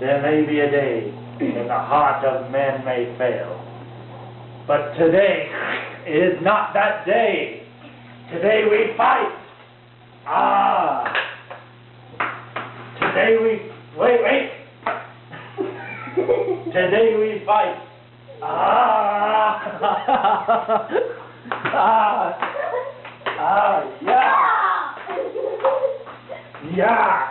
There may be a day when the heart of man may fail, but today is not that day. Today we fight. Today we wait. Today we fight. Yeah.